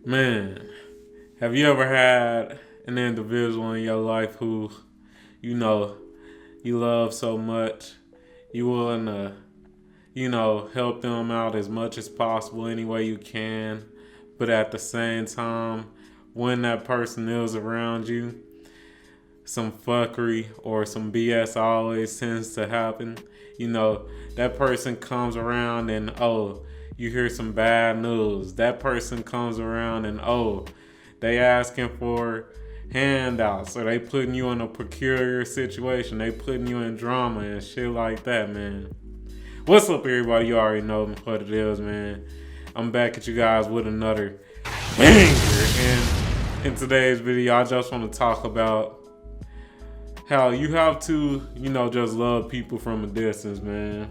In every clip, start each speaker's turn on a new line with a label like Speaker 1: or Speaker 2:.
Speaker 1: Man, have you ever had an individual in your life who, you know, you love so much, you willing to, help them out as much as possible any way you can, but at the same time, when that person is around you, some fuckery or some BS always tends to happen. You know, that person comes around and you hear some bad news. That person comes around and they asking for handouts or they putting you in a peculiar situation. They putting you in drama and shit like that, man. What's up, everybody? You already know what it is, man. I'm back at you guys with another banger. And in today's video, I just want to talk about how you have to, just love people from a distance, man.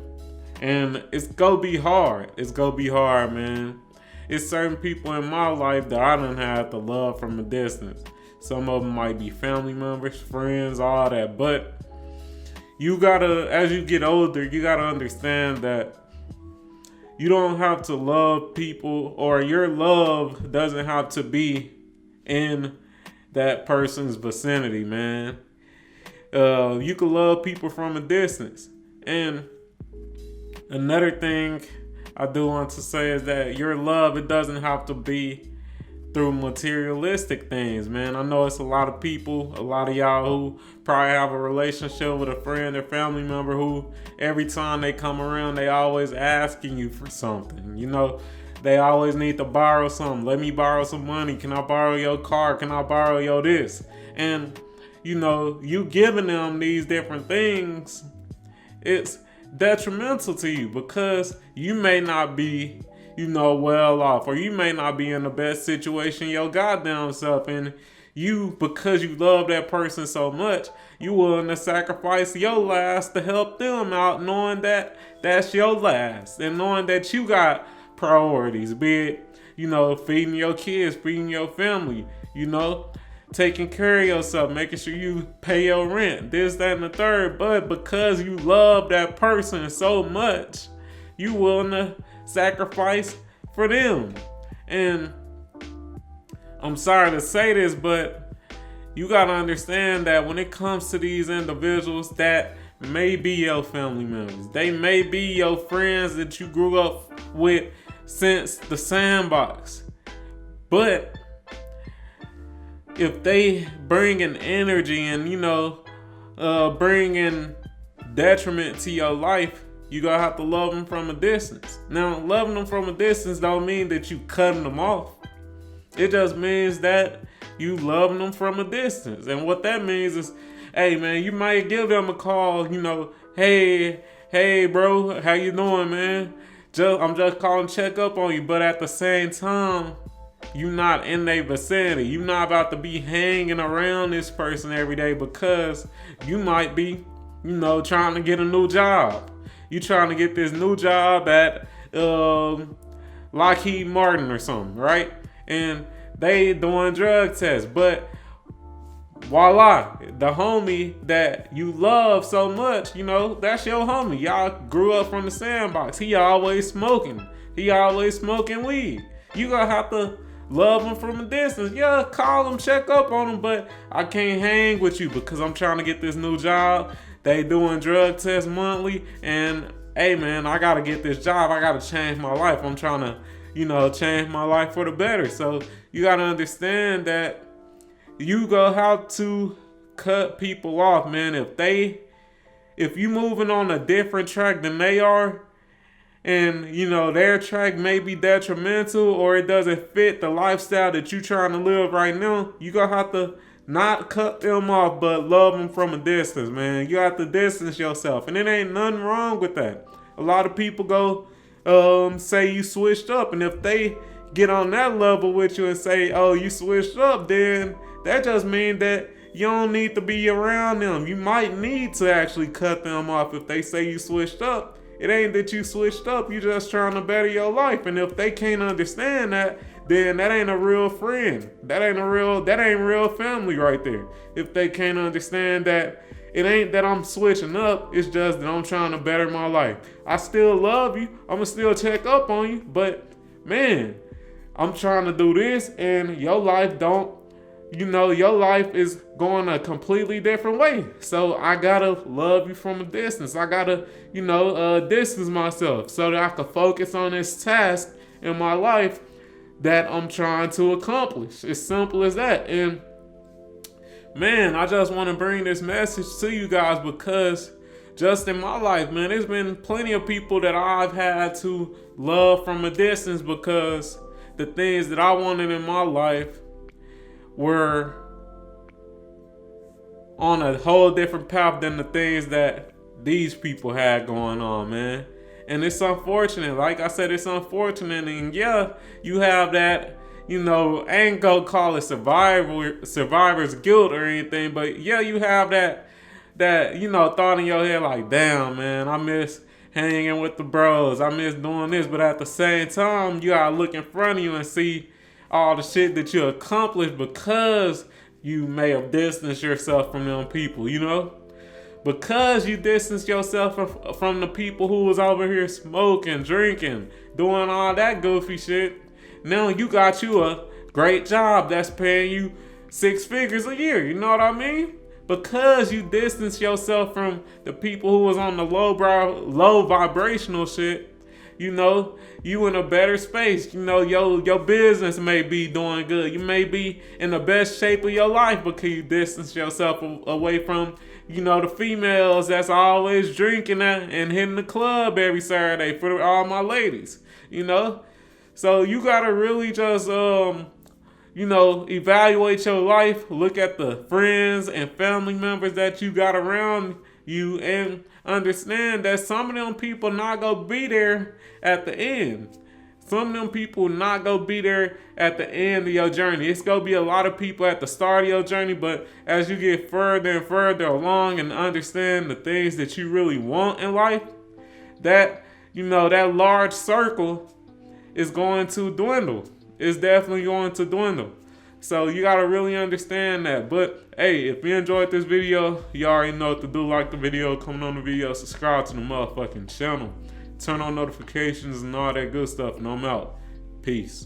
Speaker 1: And it's gonna be hard. It's gonna be hard, man. It's certain people in my life that I don't have to love from a distance. Some of them might be family members, friends, all that. But you gotta, as you get older, you gotta understand that you don't have to love people, or your love doesn't have to be in that person's vicinity, man. You can love people from a distance. And another thing I do want to say is that your love, it doesn't have to be through materialistic things, man. I know it's a lot of people, a lot of y'all who probably have a relationship with a friend or family member who every time they come around, they always asking you for something. They always need to borrow something. Let me borrow some money. Can I borrow your car? Can I borrow your this? And you giving them these different things, it's detrimental to you because you may not be, well off, or you may not be in the best situation your goddamn self. And because you love that person so much, you willing to sacrifice your last to help them out, knowing that that's your last and knowing that you got priorities, be it, feeding your kids, feeding your family, taking care of yourself, making sure you pay your rent, this, that, and the third. But because you love that person so much, you willing to sacrifice for them. And I'm sorry to say this, but you gotta understand that when it comes to these individuals that may be your family members, they may be your friends that you grew up with since the sandbox, but if they bring an energy and, bring in detriment to your life, you gonna have to love them from a distance. Now, loving them from a distance don't mean that you cutting them off. It just means that you loving them from a distance. And what that means is, hey, man, you might give them a call, hey, bro, how you doing, man? I'm just calling to check up on you. But at the same time, you not in their vicinity. You not about to be hanging around this person every day because you might be, trying to get a new job. You trying to get this new job at Lockheed Martin or something, right? And they doing drug tests. But voila, the homie that you love so much, that's your homie. Y'all grew up from the sandbox. He always smoking. Weed. You gonna have to love him from a distance. Yeah, call him, check up on him, but I can't hang with you because I'm trying to get this new job. They doing drug tests monthly, and hey, man, I gotta get this job. I gotta change my life. I'm trying to, change my life for the better. So you gotta understand that you gonna have to cut people off, man. If you moving on a different track than they are, and their track may be detrimental or it doesn't fit the lifestyle that you trying to live right now, you gonna have to not cut them off, but love them from a distance, man. You have to distance yourself, and it ain't nothing wrong with that. A lot of people go say you switched up, and if they get on that level with you and say, oh, you switched up, then that just means that you don't need to be around them. You might need to actually cut them off if they say you switched up. It ain't that you switched up, you just trying to better your life. And if they can't understand that, then that ain't a real friend. That ain't real family right there. If they can't understand that it ain't that I'm switching up, it's just that I'm trying to better my life. I still love you. I'ma still check up on you, but man, I'm trying to do this, and your life don't, your life is going a completely different way. So I gotta love you from a distance. I gotta, distance myself so that I can focus on this task in my life that I'm trying to accomplish. It's simple as that. And man, I just want to bring this message to you guys because just in my life, man, there's been plenty of people that I've had to love from a distance because the things that I wanted in my life were on a whole different path than the things that these people had going on, man. And it's unfortunate. Like I said, it's unfortunate. And yeah, you have that, I ain't gonna call it survivor's guilt or anything, but yeah, you have that thought in your head like, damn, man, I miss hanging with the bros. I miss doing this. But at the same time, you gotta look in front of you and see all the shit that you accomplished because you may have distanced yourself from them people, Because you distanced yourself from the people who was over here smoking, drinking, doing all that goofy shit. Now you got you a great job that's paying you 6 figures a year. You know what I mean? Because you distanced yourself from the people who was on the low vibrational shit, you in a better space. Your business may be doing good. You may be in the best shape of your life because you distance yourself away from, the females that's always drinking and hitting the club every Saturday for all my ladies, So you gotta really just, evaluate your life, look at the friends and family members that you got around you, and understand that some of them people not gonna be there at the end. Some of them people not gonna be there at the end of your journey. It's gonna be a lot of people at the start of your journey, but as you get further and further along and understand the things that you really want in life, that, that large circle is going to dwindle. It's definitely going to dwindle. So you gotta really understand that. But hey, if you enjoyed this video, you already know what to do. Like the video, comment on the video, subscribe to the motherfucking channel, turn on notifications and all that good stuff, and I'm out. Peace.